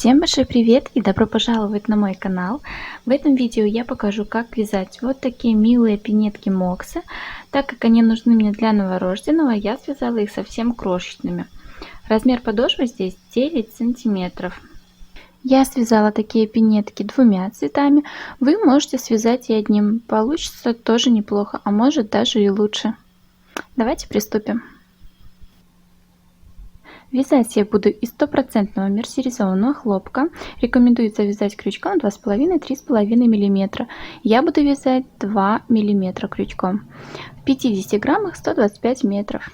Всем большой привет и добро пожаловать на мой канал. В этом видео я покажу, как вязать вот такие милые пинетки Моксы. Так как они нужны мне для новорожденного, я связала их совсем крошечными. Размер подошвы здесь 9 сантиметров. Я связала такие пинетки двумя цветами. Вы можете связать и одним. Получится тоже неплохо, а может даже и лучше. Давайте приступим. Вязать я буду из стопроцентного мерсеризованного хлопка. Рекомендуется вязать крючком 2,5-3,5 мм. Я буду вязать 2 мм крючком. В 50 граммах 125 метров.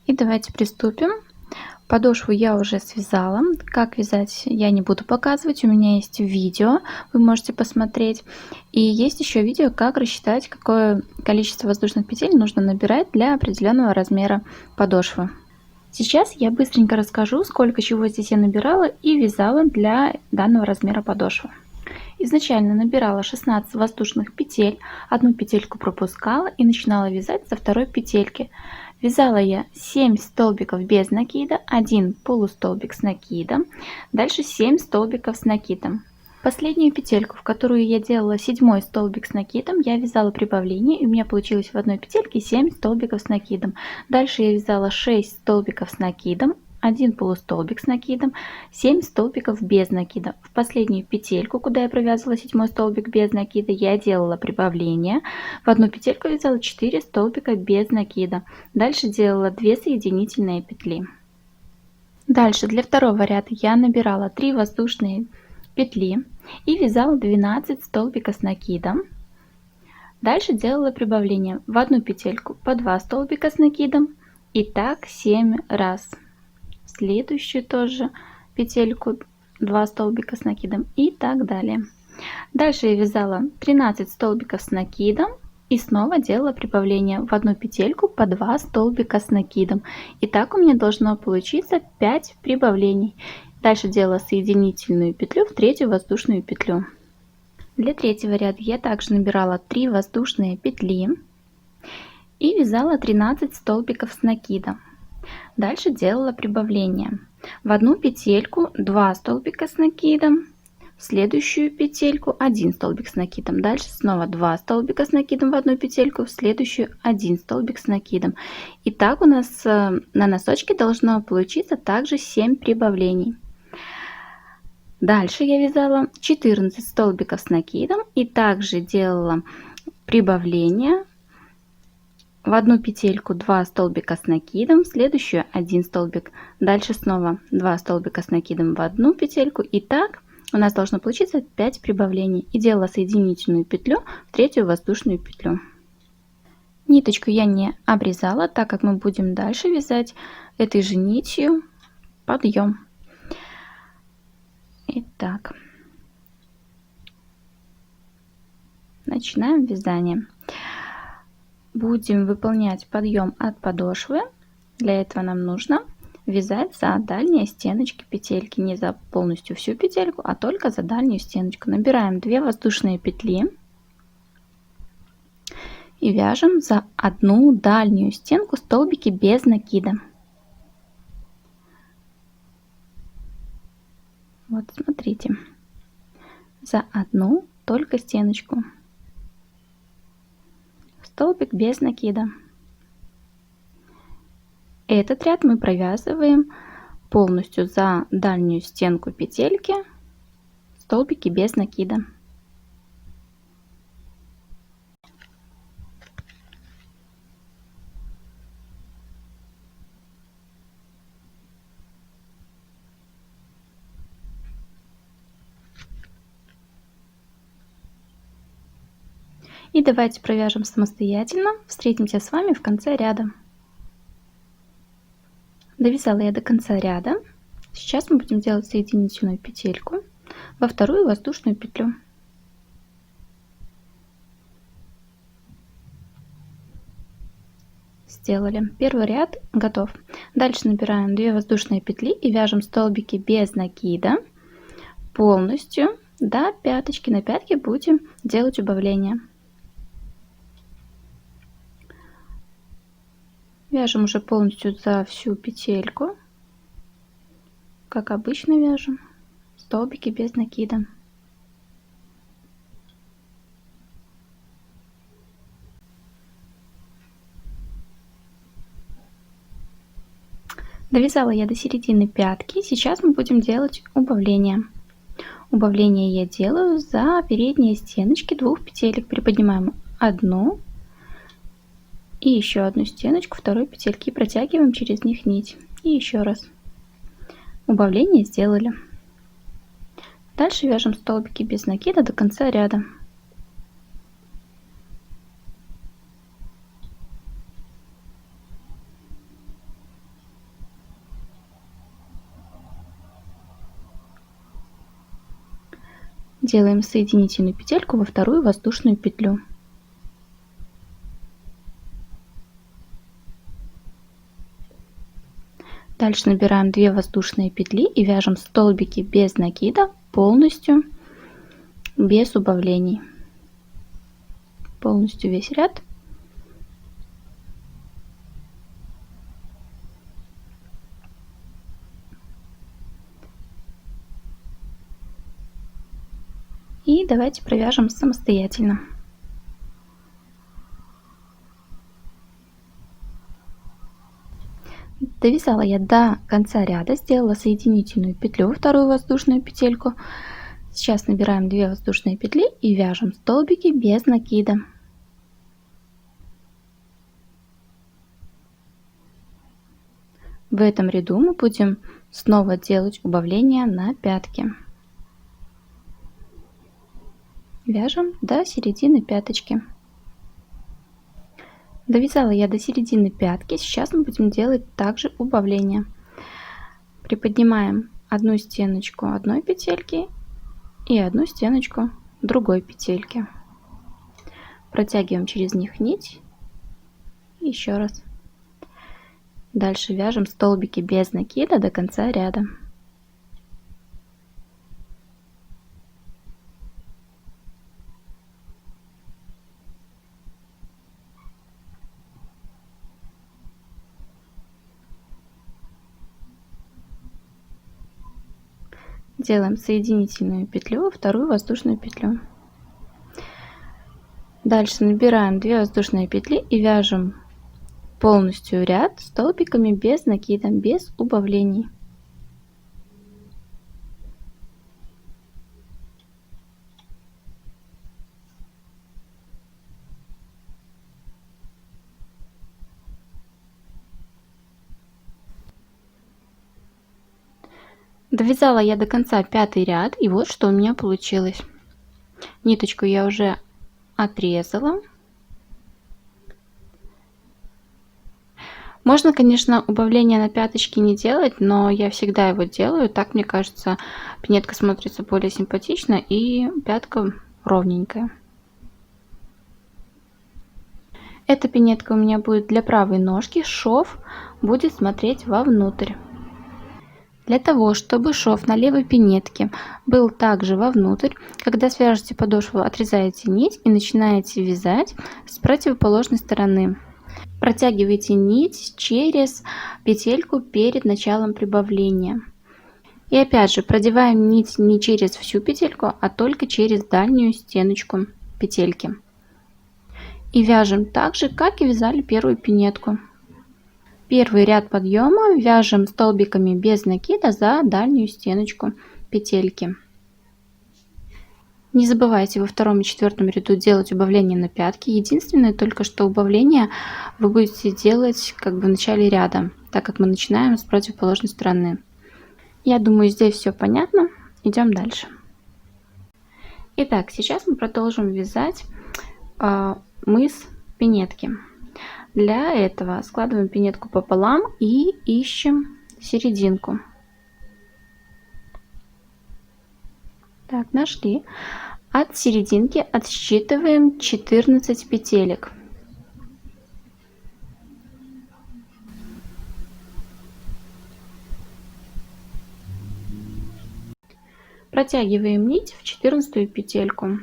И давайте приступим. Подошву я уже связала. Как вязать я не буду показывать. У меня есть видео, вы можете посмотреть. И есть еще видео, как рассчитать, какое количество воздушных петель нужно набирать для определенного размера подошвы. Сейчас я быстренько расскажу, сколько чего здесь я набирала и вязала для данного размера подошвы. Изначально набирала 16 воздушных петель, одну петельку пропускала и начинала вязать со второй петельки. Вязала я 7 столбиков без накида, 1 полустолбик с накидом, дальше 7 столбиков с накидом. Последнюю петельку, в которую я делала 7 столбик с накидом, я вязала прибавление, и у меня получилось в одной петельке 7 столбиков с накидом. Дальше я вязала 6 столбиков с накидом, 1 полустолбик с накидом, 7 столбиков без накида. В последнюю петельку, куда я провязывала 7 столбик без накида, я делала прибавление. В одну петельку вязала 4 столбика без накида. Дальше делала 2 соединительные петли. Дальше для второго ряда я набирала 3 воздушные петли и вязала 12 столбиков с накидом. Дальше делала прибавление в одну петельку по 2 столбика с накидом, и так 7 раз. Следующую тоже петельку 2 столбика с накидом и так далее. Дальше я вязала 13 столбиков с накидом и снова делала прибавление в одну петельку по 2 столбика с накидом. И так у меня должно получиться 5 прибавлений. Дальше делала соединительную петлю в третью воздушную петлю. Для третьего ряда я также набирала 3 воздушные петли и вязала 13 столбиков с накидом. Дальше делала прибавление в одну петельку 2 столбика с накидом, в следующую петельку 1 столбик с накидом, дальше снова 2 столбика с накидом в одну петельку, в следующую 1 столбик с накидом. И так у нас на носочке должно получиться также 7 прибавлений. Дальше я вязала 14 столбиков с накидом и также делала прибавление в одну петельку 2 столбика с накидом, в следующую 1 столбик, дальше снова 2 столбика с накидом в одну петельку, и так у нас должно получиться 5 прибавлений. И делала соединительную петлю в третью воздушную петлю. Ниточку я не обрезала, так как мы будем дальше вязать этой же нитью подъем. Итак, начинаем вязание. Будем выполнять подъем от подошвы. Для этого нам нужно вязать за дальние стеночки петельки, не за полностью всю петельку, а только за дальнюю стеночку. Набираем 2 воздушные петли и вяжем за одну дальнюю стенку столбики без накида. Вот смотрите, за одну только стеночку столбик без накида. Этот ряд мы провязываем полностью за дальнюю стенку петельки, столбики без накида. И давайте провяжем самостоятельно. Встретимся с вами в конце ряда. Довязала я до конца ряда. Сейчас мы будем делать соединительную петельку во вторую воздушную петлю. Сделали. Первый ряд готов. Дальше набираем 2 воздушные петли и вяжем столбики без накида полностью до пяточки. На пятке будем делать убавление. Вяжем уже полностью за всю петельку. как обычно вяжем столбики без накида. Довязала я до середины пятки. Сейчас мы будем делать убавление. Убавление я делаю за передние стеночки двух петелек. Приподнимаем одну и еще одну стеночку второй петельки и протягиваем через них нить. И еще раз. Убавление сделали. Дальше вяжем столбики без накида до конца ряда. Делаем соединительную петельку во вторую воздушную петлю. Дальше набираем 2 воздушные петли и вяжем столбики без накида полностью, без убавлений. Полностью весь ряд. И давайте провяжем самостоятельно. Довязала я до конца ряда, сделала соединительную петлю во вторую воздушную петельку. Сейчас набираем 2 воздушные петли и вяжем столбики без накида. В этом ряду мы будем снова делать убавление на пятки. Вяжем до середины пяточки. Довязала я до середины пятки. Сейчас мы будем делать также убавление. Приподнимаем одну стеночку одной петельки и одну стеночку другой петельки. Протягиваем через них нить. И еще раз. Дальше вяжем столбики без накида до конца ряда. Делаем соединительную петлю во вторую воздушную петлю. Дальше набираем 2 воздушные петли и вяжем полностью ряд столбиками без накида, без убавлений. Довязала я до конца 5-й ряд, и вот что у меня получилось. Ниточку я уже отрезала. Можно, конечно, убавление на пяточки не делать, но я всегда его делаю. Так, мне кажется, пинетка смотрится более симпатично и пятка ровненькая. Эта пинетка у меня будет для правой ножки. Шов будет смотреть вовнутрь. Для того, чтобы шов на левой пинетке был также вовнутрь, когда свяжете подошву, отрезаете нить и начинаете вязать с противоположной стороны. Протягивайте нить через петельку перед началом прибавления. И опять же продеваем нить не через всю петельку, а только через дальнюю стеночку петельки. И вяжем так же, как и вязали первую пинетку. Первый ряд подъема вяжем столбиками без накида за дальнюю стеночку петельки. Не забывайте во втором и четвертом ряду делать убавление на пятки. Единственное только, что убавление вы будете делать как бы в начале ряда, так как мы начинаем с противоположной стороны. Я думаю, здесь все понятно. Идем дальше. Итак, сейчас мы продолжим вязать мыс пинетки. Для этого складываем пинетку пополам и ищем серединку. Так, нашли. От серединки отсчитываем 14 петелек. Протягиваем нить в 14 петельку.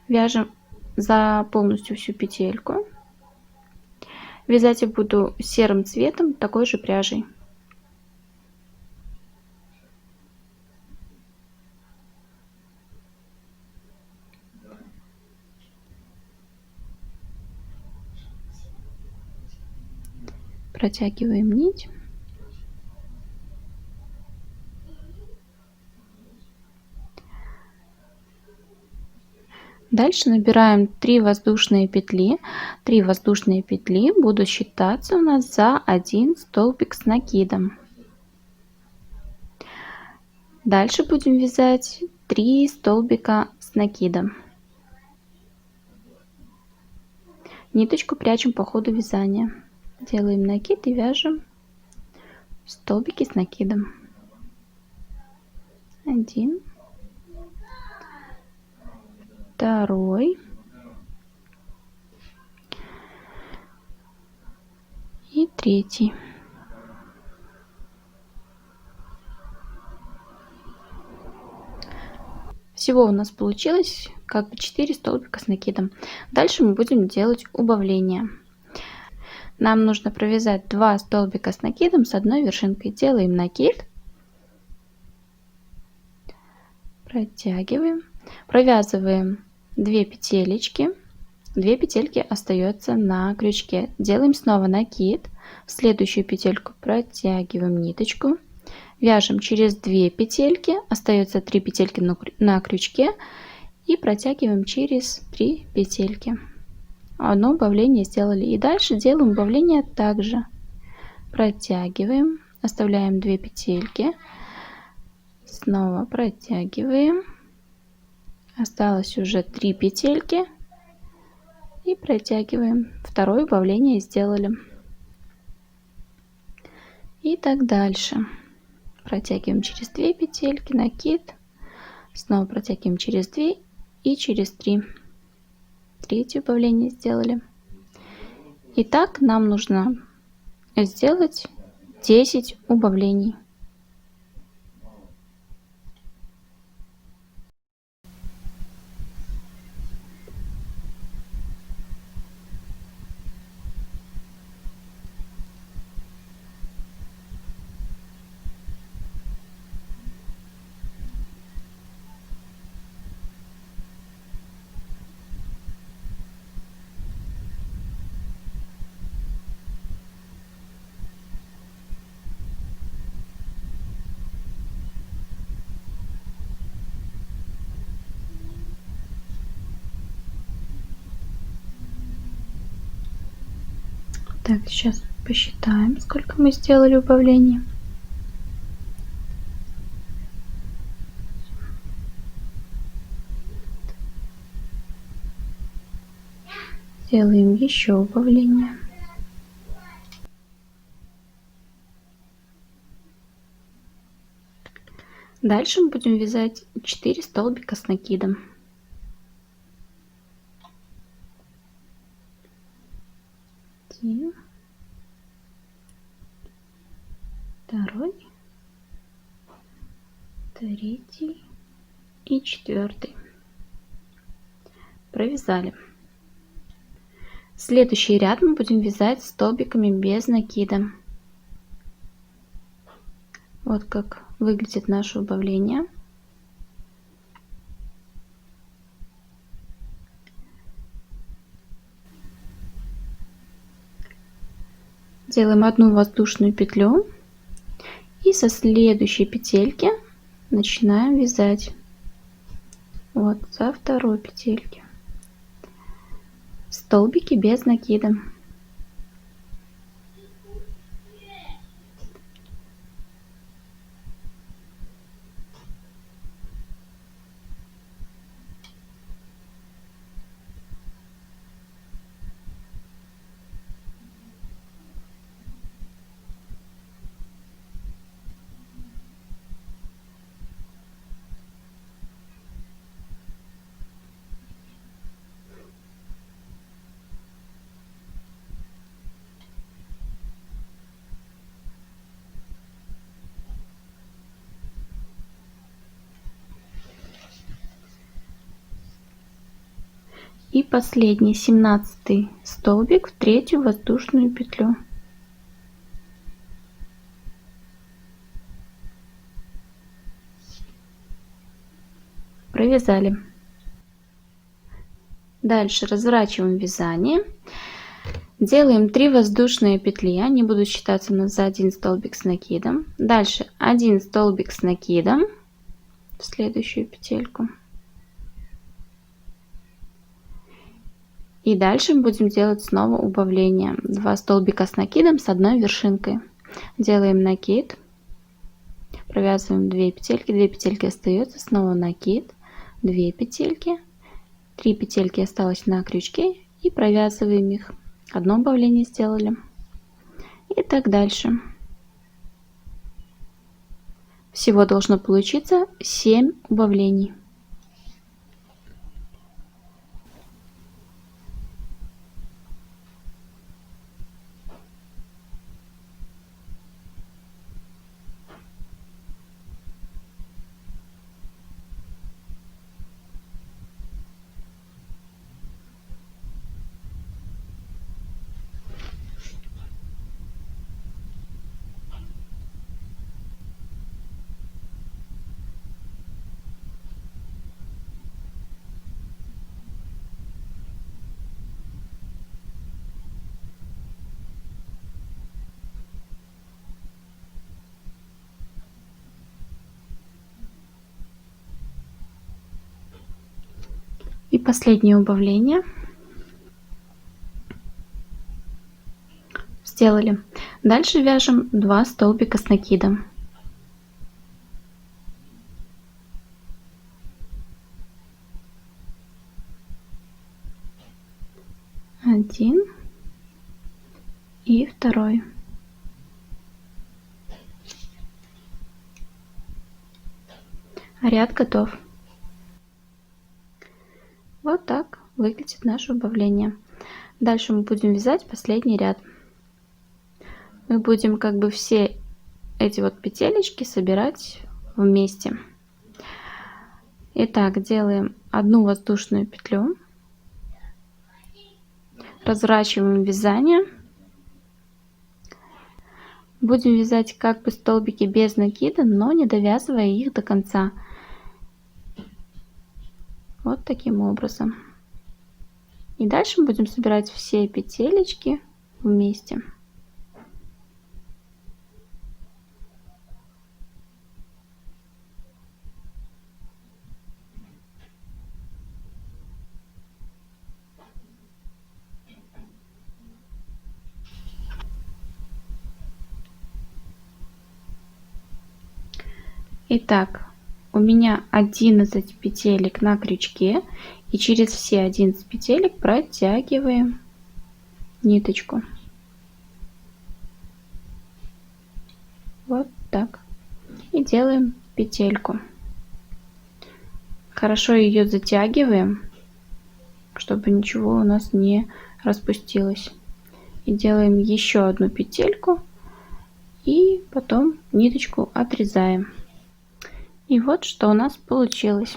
Вяжем за полностью всю петельку. Вязать я буду серым цветом, такой же пряжей. протягиваем нить. Дальше набираем 3 воздушные петли. 3 воздушные петли будут считаться у нас за 1 столбик с накидом. Дальше будем вязать 3 столбика с накидом. Ниточку прячем по ходу вязания. Делаем накид и вяжем столбики с накидом. 1, 2 и 3. Всего у нас получилось как бы 4 столбика с накидом. Дальше мы будем делать убавление. Нам нужно провязать 2 столбика с накидом с одной вершинкой. Делаем накид, протягиваем, провязываем 2 петелечки, 2 петельки остается на крючке. Делаем снова накид, в следующую петельку протягиваем ниточку, вяжем через 2 петельки, остается 3 петельки на крючке и протягиваем через 3 петельки. Одно убавление сделали. И дальше делаем убавление также. Протягиваем, оставляем 2 петельки, снова протягиваем, осталось уже 3 петельки и протягиваем. Второе убавление сделали. И так дальше. Протягиваем через 2 петельки, накид, снова протягиваем через 2 и через 3. Третье убавление сделали. Итак, нам нужно сделать 10 убавлений. Так, сейчас посчитаем, сколько мы сделали убавлений. Делаем еще убавление. Дальше мы будем вязать 4 столбика с накидом. 1, 2, 3 и 4. Провязали. Следующий ряд мы будем вязать столбиками без накида. Вот как выглядит наше убавление. Делаем одну воздушную петлю и со следующей петельки начинаем вязать. Вот со второй петельки. Столбики без накида. И последний 17 столбик в третью воздушную петлю. Провязали. Дальше разворачиваем вязание Делаем 3 воздушные петли, они будут считаться у нас за 1 столбик с накидом. Дальше 1 столбик с накидом в следующую петельку. И дальше мы будем делать снова убавление. 2 столбика с накидом с одной вершинкой. Делаем накид, провязываем 2 петельки, 2 петельки остается, снова накид, 2 петельки, 3 петельки осталось на крючке и провязываем их. Одно убавление сделали. И так дальше. Всего должно получиться 7 убавлений. И последнее убавление сделали. Дальше вяжем 2 столбика с накидом. Один и второй. Ряд готов. Вот так выглядит наше убавление. Дальше мы будем вязать последний ряд. Мы будем как бы все эти вот петелечки собирать вместе. Итак, делаем одну воздушную петлю, разворачиваем вязание, будем вязать как бы столбики без накида, но не довязывая их до конца. Вот таким образом. И дальше мы будем собирать все петелечки вместе. Итак, у меня 11 петелек на крючке, и через все 11 петелек протягиваем ниточку. Вот так. И делаем петельку. Хорошо ее затягиваем, чтобы ничего у нас не распустилось. И делаем еще одну петельку, и потом ниточку отрезаем. И вот что у нас получилось.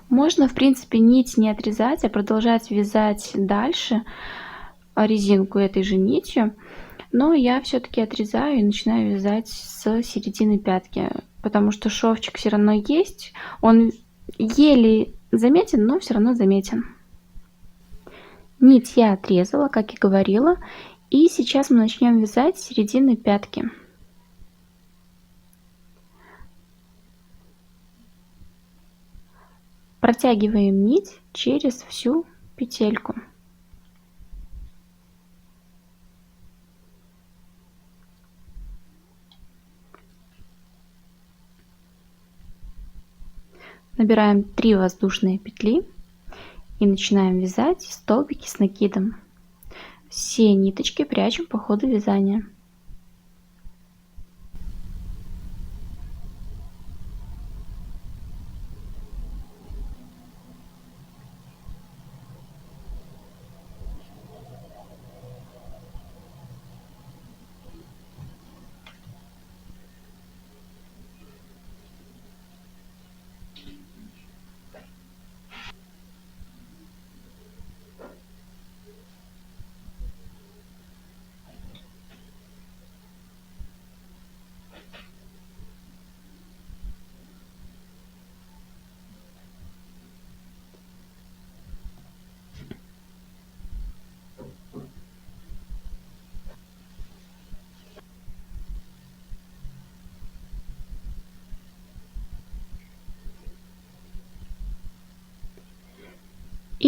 Можно, в принципе, нить не отрезать, а продолжать вязать дальше резинку этой же нитью. Но я все-таки отрезаю и начинаю вязать с середины пятки, потому что шовчик все равно есть. Он еле заметен, но все равно заметен. Нить я отрезала, как и говорила. И сейчас мы начнем вязать с середины пятки. Протягиваем нить через всю петельку. Набираем 3 воздушные петли и начинаем вязать столбики с накидом. Все ниточки прячем по ходу вязания.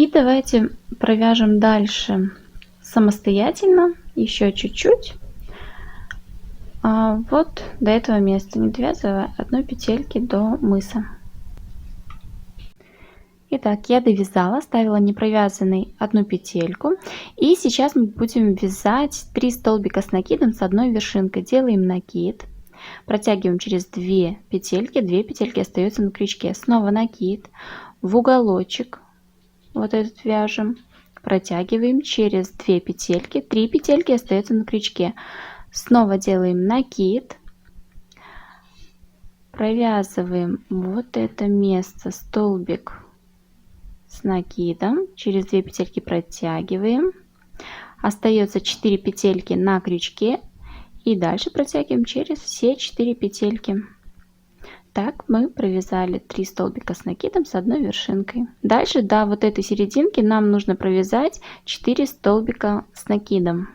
И давайте провяжем дальше самостоятельно еще чуть-чуть. Вот до этого места, не довязывая одной петельки до мыса. Итак, я довязала, оставила не провязанной одну петельку, и сейчас мы будем вязать 3 столбика с накидом с одной вершинкой. Делаем накид, протягиваем через 2 петельки остаются на крючке, снова накид, в уголочек вот этот вяжем, протягиваем через 2 петельки, 3 петельки остаются на крючке, снова делаем накид, провязываем вот это место, столбик с накидом, через 2 петельки протягиваем, остается 4 петельки на крючке, и дальше протягиваем через все 4 петельки. Так мы провязали 3 столбика с накидом с одной вершинкой. Дальше до вот этой серединки нам нужно провязать 4 столбика с накидом.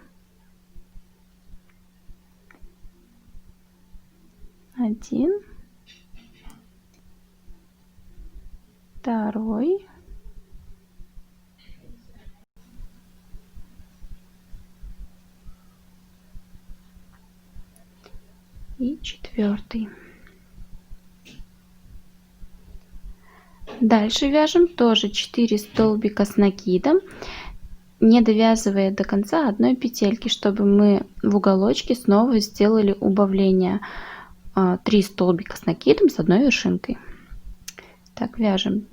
1, 2, и 4. Дальше вяжем тоже 4 столбика с накидом, не довязывая до конца одной петельки, чтобы мы в уголочке снова сделали убавление. 3 столбика с накидом с одной вершинкой. Так, вяжем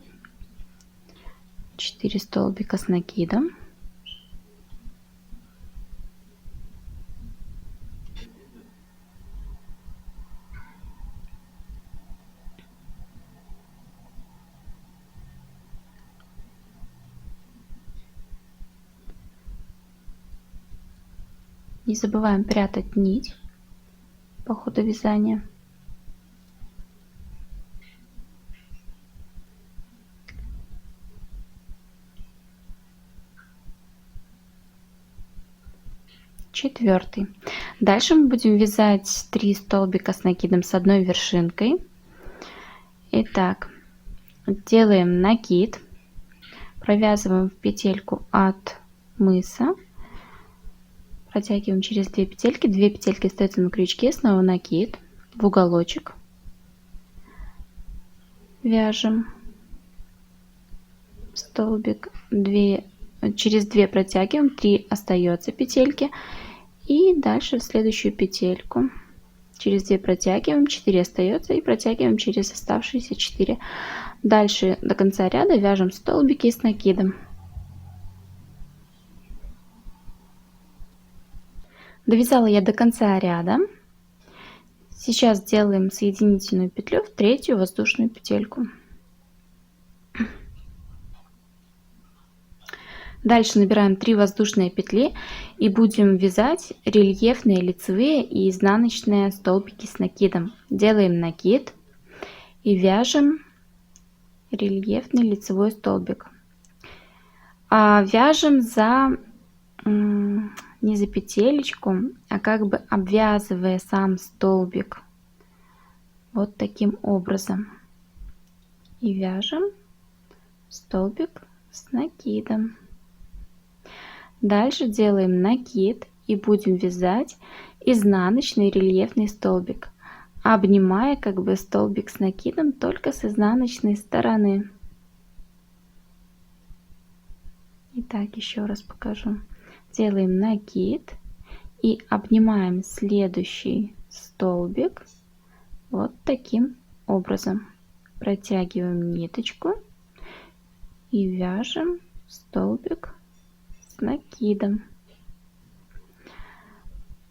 4 столбика с накидом. Не забываем прятать нить по ходу вязания. Четвертый. Дальше мы будем вязать 3 столбика с накидом с одной вершинкой. Итак, делаем накид, провязываем в петельку от мыса, протягиваем через 2 петельки, 2 петельки остаются на крючке, снова накид, в уголочек вяжем столбик, 2, через 2 протягиваем, 3 остается петельки, и дальше в следующую петельку через 2 протягиваем, 4 остается, и протягиваем через оставшиеся 4. Дальше до конца ряда вяжем столбики с накидом. Довязала я до конца ряда. Сейчас делаем соединительную петлю в 3-ю воздушную петельку. Дальше набираем 3 воздушные петли и будем вязать рельефные лицевые и изнаночные столбики с накидом. Делаем накид и вяжем рельефный лицевой столбик. Вяжем не за петелечку, а как бы обвязывая сам столбик вот таким образом. И вяжем столбик с накидом. Дальше делаем накид и будем вязать изнаночный рельефный столбик, обнимая как бы столбик с накидом только с изнаночной стороны. Итак, еще раз покажу. Делаем накид и обнимаем следующий столбик вот таким образом. Протягиваем ниточку и вяжем столбик с накидом.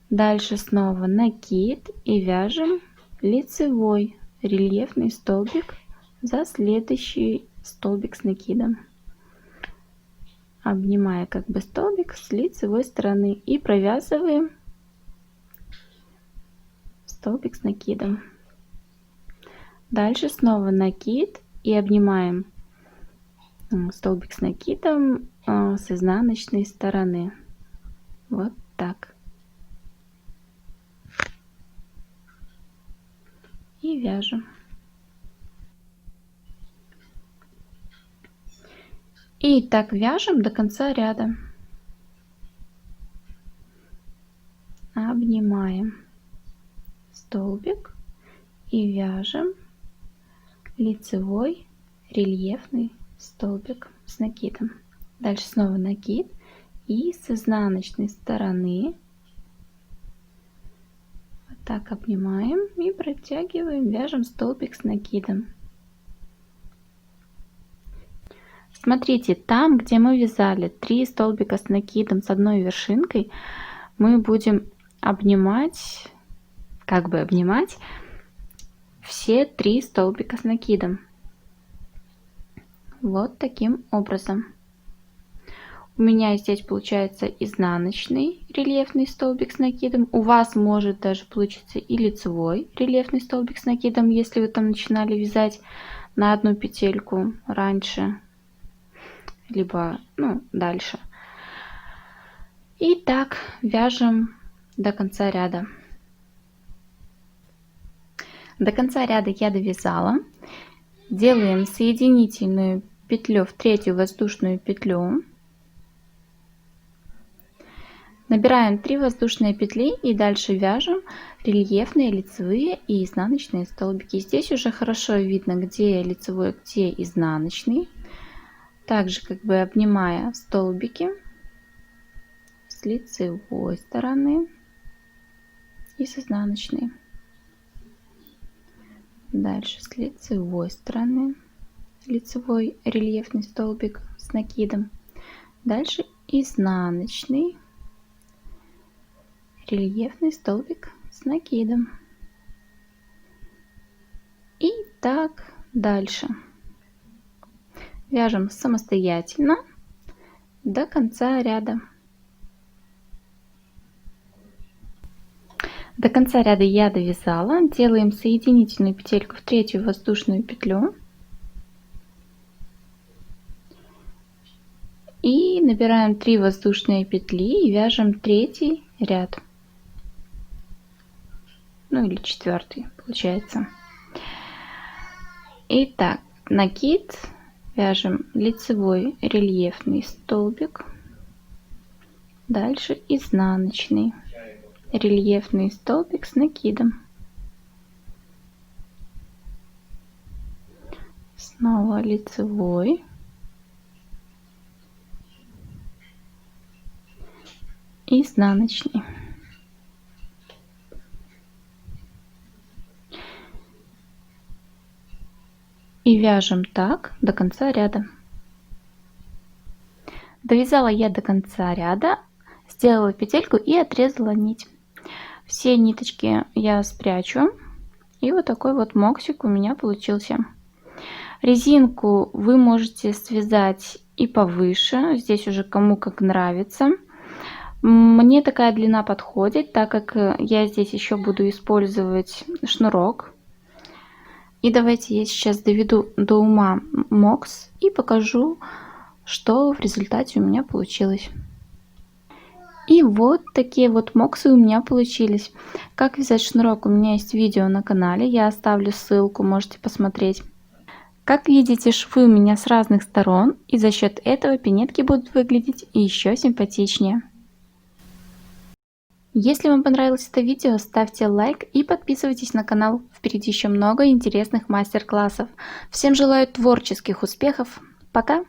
Дальше снова накид и вяжем лицевой рельефный столбик за следующий столбик с накидом, обнимая как бы столбик с лицевой стороны, и провязываем столбик с накидом. Дальше снова накид и обнимаем столбик с накидом с изнаночной стороны. Вот так. И вяжем. И так вяжем до конца ряда. Обнимаем столбик и вяжем лицевой рельефный столбик с накидом. Дальше снова накид и с изнаночной стороны вот так обнимаем и протягиваем, вяжем столбик с накидом. Смотрите, там, где мы вязали 3 столбика с накидом с одной вершинкой, мы будем обнимать, как бы обнимать все 3 столбика с накидом. Вот таким образом. У меня здесь получается изнаночный рельефный столбик с накидом. У вас может даже получиться и лицевой рельефный столбик с накидом, если вы там начинали вязать на одну петельку раньше, либо дальше. И так вяжем до конца ряда. До конца ряда я довязала. Делаем соединительную петлю в третью воздушную петлю. Набираем 3 воздушные петли и дальше вяжем рельефные лицевые и изнаночные столбики. Здесь уже хорошо видно, где лицевой, где изнаночный. Также как бы обнимая столбики с лицевой стороны и с изнаночной. Дальше с лицевой стороны лицевой рельефный столбик с накидом. Дальше изнаночный рельефный столбик с накидом. И так дальше. Вяжем самостоятельно до конца ряда. До конца ряда я довязала. Делаем соединительную петельку в третью воздушную петлю. И набираем 3 воздушные петли и вяжем третий ряд. Или четвертый получается. Итак, накид. Вяжем лицевой рельефный столбик. Дальше изнаночный рельефный столбик с накидом. Снова лицевой. Изнаночный. И вяжем так до конца ряда. Довязала я до конца ряда, сделала петельку и отрезала нить. Все ниточки я спрячу. И вот такой вот моксик у меня получился. Резинку вы можете связать и повыше. Здесь уже кому как нравится. Мне такая длина подходит, так как я здесь еще буду использовать шнурок. И давайте я сейчас доведу до ума мокс и покажу, что в результате у меня получилось. И вот такие вот моксы у меня получились. Как вязать шнурок, у меня есть видео на канале, я оставлю ссылку, можете посмотреть. Как видите, швы у меня с разных сторон, и за счет этого пинетки будут выглядеть еще симпатичнее. Если вам понравилось это видео, ставьте лайк и подписывайтесь на канал. Впереди еще много интересных мастер-классов. Всем желаю творческих успехов. Пока!